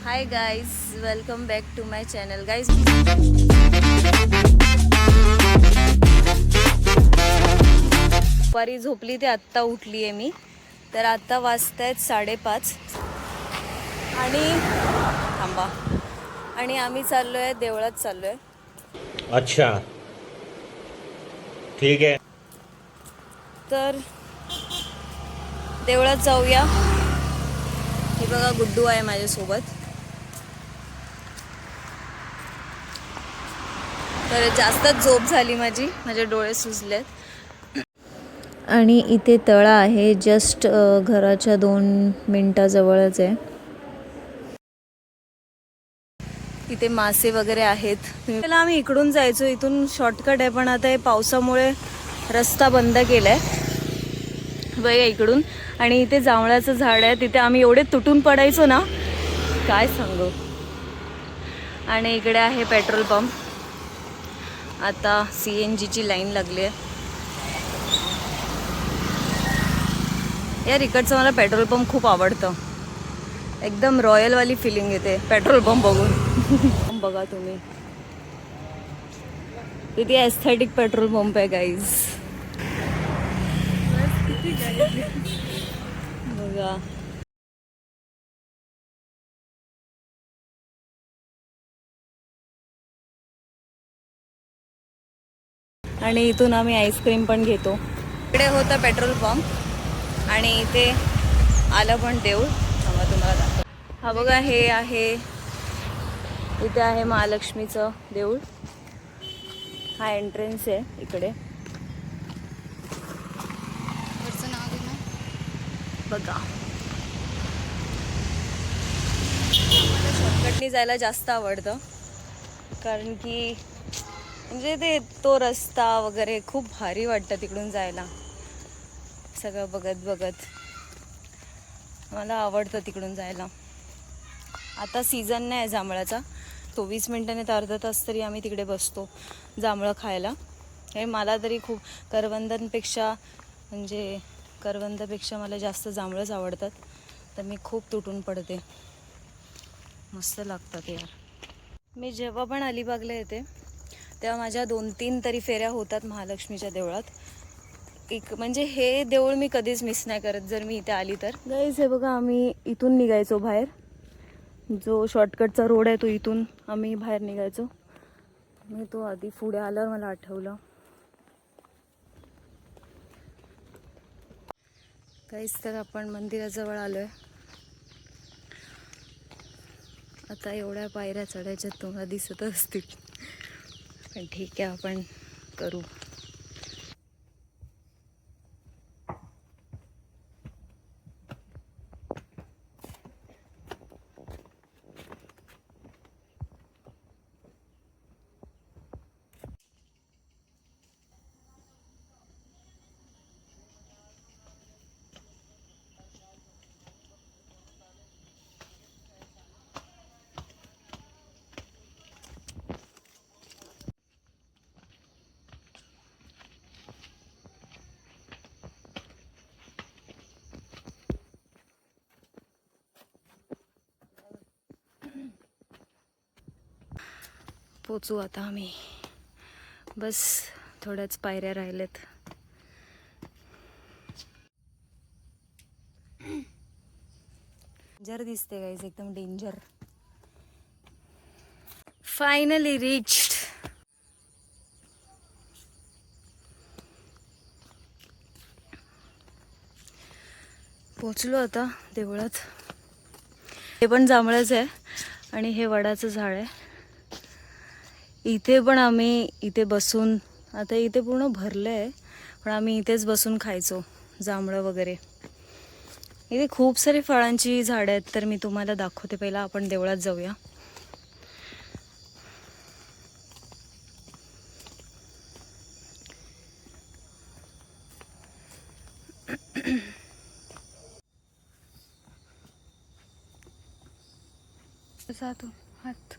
High guys, welcome back to my channel guys. दुपारी झोपली ते आत्ता उठली आहे मी. तर आत्ता वाजतायत 5:30 आणि थांबा आणि आम्ही चाललोय देवळात चाललोय. अच्छा ठीक आहे. तर देवळात जाऊया. हे बघा गुड्डू आहे माझ्यासोबत. तर जास्तच झोप झाली माझी, माझे डोळे सुजलेत. आणि इथे तळा आहे जस्ट घराच्या 2 मिनिटाजवळच आहे. इथे मासे वगैरे आहेत. पहिला आम्ही इकडून जायचो, इथून शॉर्टकट आहे, पण आता हे पावसामुळे रस्ता बंद केलाय बघा इकडून. आणि इथे जांभळाचं झाड आहे, तिथे आम्ही एवढे तुटून पडायचो ना, काय सांगू. आणि इकडे आहे पेट्रोल पंप. आता CNG ची लाईन लागली आहे. यार इकडचं मला पेट्रोल पंप खूप आवडतं. एकदम रॉयलवाली फिलिंग येते पेट्रोल पंप बघून. बघा तुम्ही किती एस्थेटिक पेट्रोल पंप आहे गाईज. बघा. आणि इथून आम्ही आईस्क्रीम पण घेतो. इकडे होता पेट्रोल पंप आणि इथे आलं पण देऊळ. तुम्हाला दाखव. हा बघा, हे आहे, इथे आहे महालक्ष्मीचं देऊळ. हा एंट्रन्स आहे इकडे. बघा, मला शॉर्टकटनी जायला जास्त आवडतं, कारण की म्हणजे ते तो रस्ता वगैरे खूप भारी वाटतं तिकडून जायला. सगळं बघत बघत मला आवडतं तिकडून जायला. आता सीझन नाही जांभळाचा, तो 20 मिनिटांनी तर अर्धा तास तरी आम्ही तिकडे बसतो जांभळं खायला. हे मला तरी खूप करवंदापेक्षा मला जास्त जांभळंच आवडतात. तर मी खूप तुटून पडते. मस्त लागतात यार. मी जेव्हा पण अलिबागला येते तेव्हा माझ्या 2-3 तरी फेऱ्या होतात महालक्ष्मीच्या देवळात. म्हणजे हे देऊळ मी कधीच मिस नाही करत जर मी इथे आली तर. गाईज हे बघा, आम्ही इथून निघायचो बाहेर. जो शॉर्टकटचा रोड आहे तो इथून आम्ही बाहेर निघायचो. मी तो आधी पुढे आल्यावर मला आठवलं. काहीच तर आपण मंदिराजवळ आलोय. आता एवढ्या पायऱ्या चढायच्या तुम्हाला दिसत असतील, पण ठीक आहे, आपण करू. पोचू आता आम्ही. बस थोड्याच पायऱ्या राहिल्यात. डेंजर दिसते गाईज, एकदम डेंजर. Finally reached. पोचलो आता देवळात. हे पण जांभळाचं आहे आणि हे वडाचं झाड आहे. इथे पण आम्ही इथे बसून, आता इथे पूर्ण भरलं आहे, पण आम्ही इथेच बसून खायचो जांभळं वगैरे. इथे खूप सारी फळांची झाडं आहेत, तर मी तुम्हाला दाखवते. पहिला आपण देवळात जाऊया. जातो हात.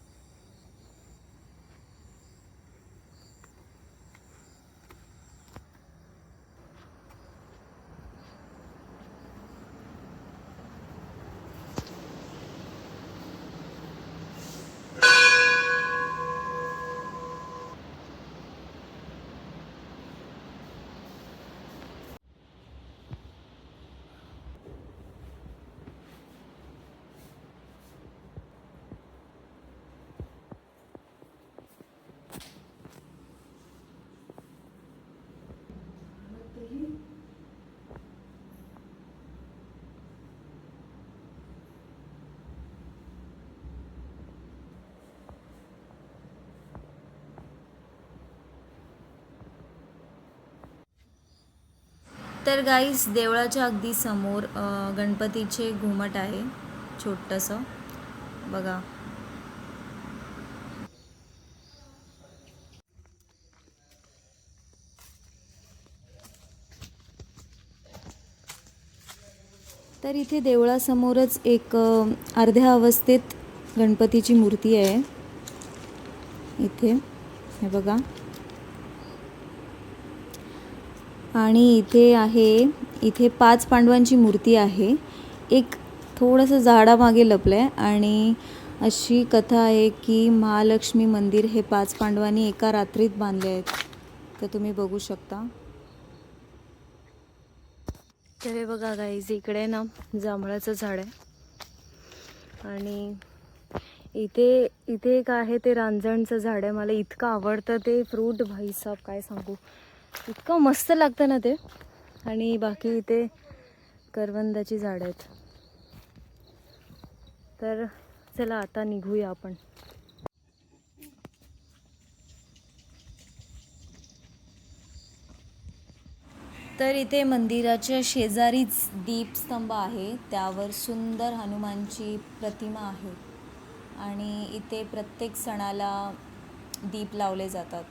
तर गाईस देवळाच्या अगदी समोर गणपतीचे घुमट आहे छोटंसं बघा. तर इथे देवळासमोरच एक अर्ध्या अवस्थेत गणपतीची मूर्ती आहे इथे, हे बघा. आणि इथे 5 पांडवांची मूर्ती आहे. एक थोडंसं झाडामागे लपलं आहे आणि अशी कथा आहे की महालक्ष्मी मंदिर हे 5 पांडवांनी एका रात्रीत बांधले आहेत. तर तुम्ही बघू शकता. तर हे बघा गाईज, इकडे ना जांभळाचं झाड आहे आणि इथे एक आहे ते रांजणचं झाड आहे. मला इतकं आवडतं ते फ्रूट, भाईसाब काय सांगू, इतकं मस्त लागतं ना ते. आणि बाकी इथे करवंदाची झाडं आहेत. तर चला आता निघूया आपण. तर इथे मंदिराच्या शेजारीच दीपस्तंभ आहे, त्यावर सुंदर हनुमानची प्रतिमा आहे आणि इथे प्रत्येक सणाला दीप लावले जातात.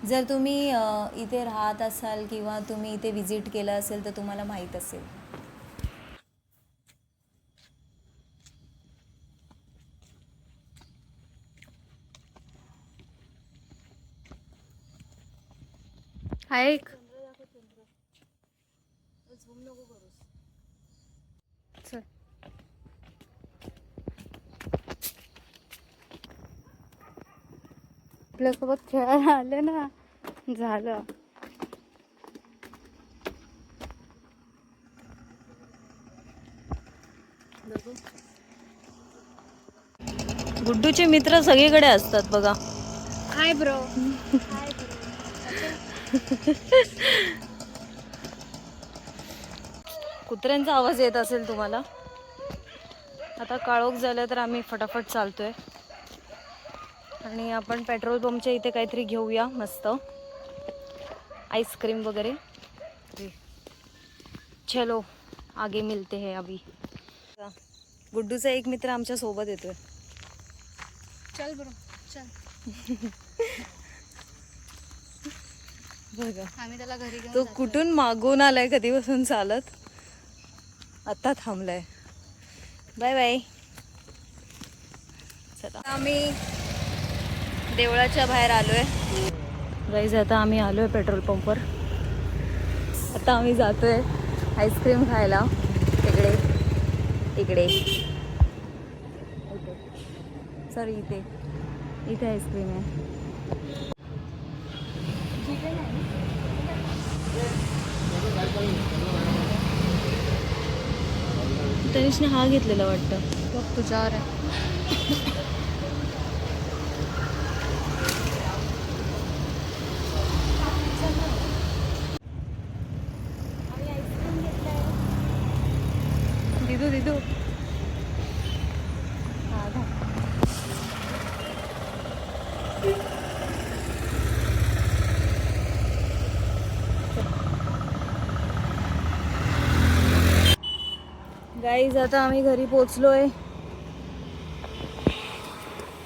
जर तुम्ही इथे राहत असाल किंवा तुम्ही इथे विजिट केलं असेल तर तुम्हाला माहीत असेल. ऐक आपल्यासोबत खेळायला आले ना, झालं. गुड्डूचे मित्र सगळीकडे असतात बघा. Hi bro. कुत्र्यांचा आवाज येत असेल तुम्हाला. आता काळोख झालं तर आम्ही फटाफट चालतोय आणि आपण पेट्रोल पंपच्या इथे काहीतरी घेऊया मस्त आईस्क्रीम वगैरे. चलो आगे मिलते हैं अभी. गुड्डूचा एक मित्र आमच्या सोबत येतोय. चल ब्रो चल. बघा आम्ही त्याला घरी घेऊन तो कुठून मागून आलाय कधीपासून चालत, आता थांबलाय. Bye bye. चला आम्ही देवळाच्या बाहेर आलोय गाईज. आता आम्ही आलोय पेट्रोल पंपवर. आता आम्ही जातोय आईस्क्रीम खायला. इकडे सॉरी इथे आईस्क्रीम आहे. तनिषने हा घेतलेला वाटतं. बघ तुझ्यावर आहे. दिदू गाईज, आता आम्ही घरी पोचलोय.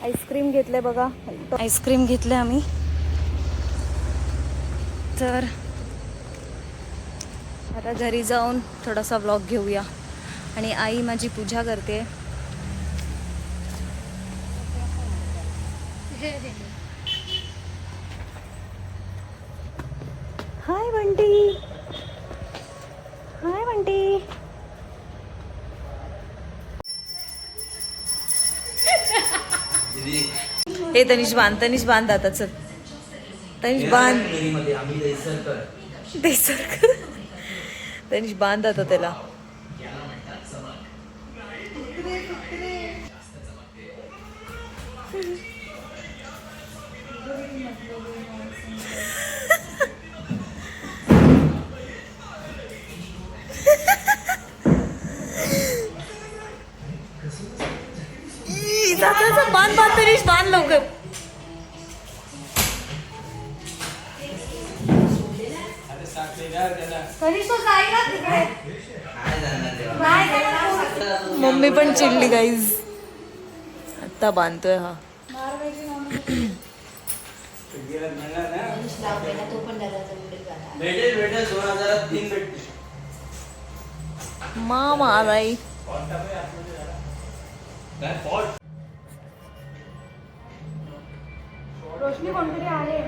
आईस्क्रीम घेतले बघा. आईस्क्रीम घेतले आम्ही. तर आता घरी जाऊन थोडासा व्लॉग घेऊया. आणि आई माझी पूजा करते. हाय बंटी. हाय बंटी. हे तनिष बांध आता. चल तनिष बांध. तनिष बांध आता त्याला. बांध तनिष, बांध लवकर. मम्मी पण चिडली गाईज. आता बांधतोय हा. भेटेल 2003 भेटते. मामालाई रोशनी कोणतरी आले.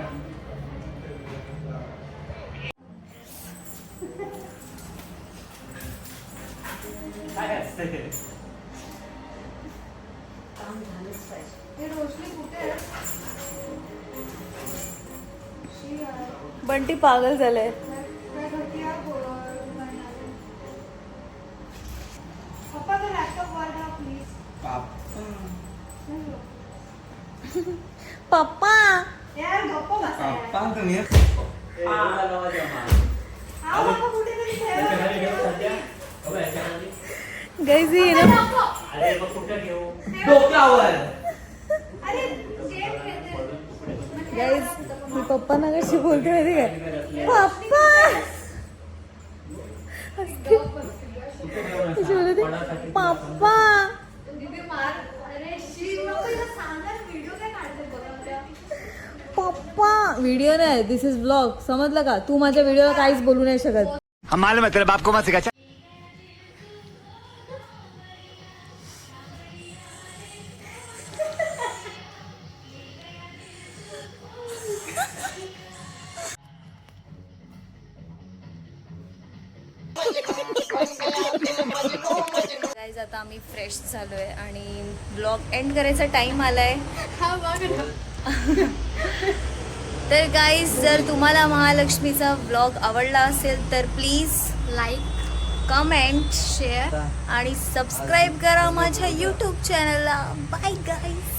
रोशनी कुठे आहे? बंटी पागल झालंय. पप्पा तो लॅपटॉप वर घ्या प्लीज. पप्पा यार गप्प बसा. हा बाबा कुठेतरी ठेवा. गाईज ये ना. डोक्यावर अरे जेट घेते. गाईज मी पप्पांना कशी बोलते माहिती काय? पप्पा कशी बोलते? पप्पा. अरे शी नको इथं सांगा व्हिडिओ काय काढते बघा. पप्पा व्हिडिओ नाही, दिस इज ब्लॉग. समजलं का? तू माझ्या व्हिडिओला काहीच बोलू नाही शकत. हम मालूम है तेरे बाप को मत सिखा. गाईज आता आम्ही फ्रेश झालोय आणि ब्लॉग एंड करायचा टाइम आलाय. हा बघ ना. तर गाईज जर तुम्हाला महालक्ष्मीचा ब्लॉग आवडला असेल तर प्लीज लाईक कमेंट शेअर आणि सबस्क्राईब करा माझ्या यूट्यूब चॅनलला. Bye guys.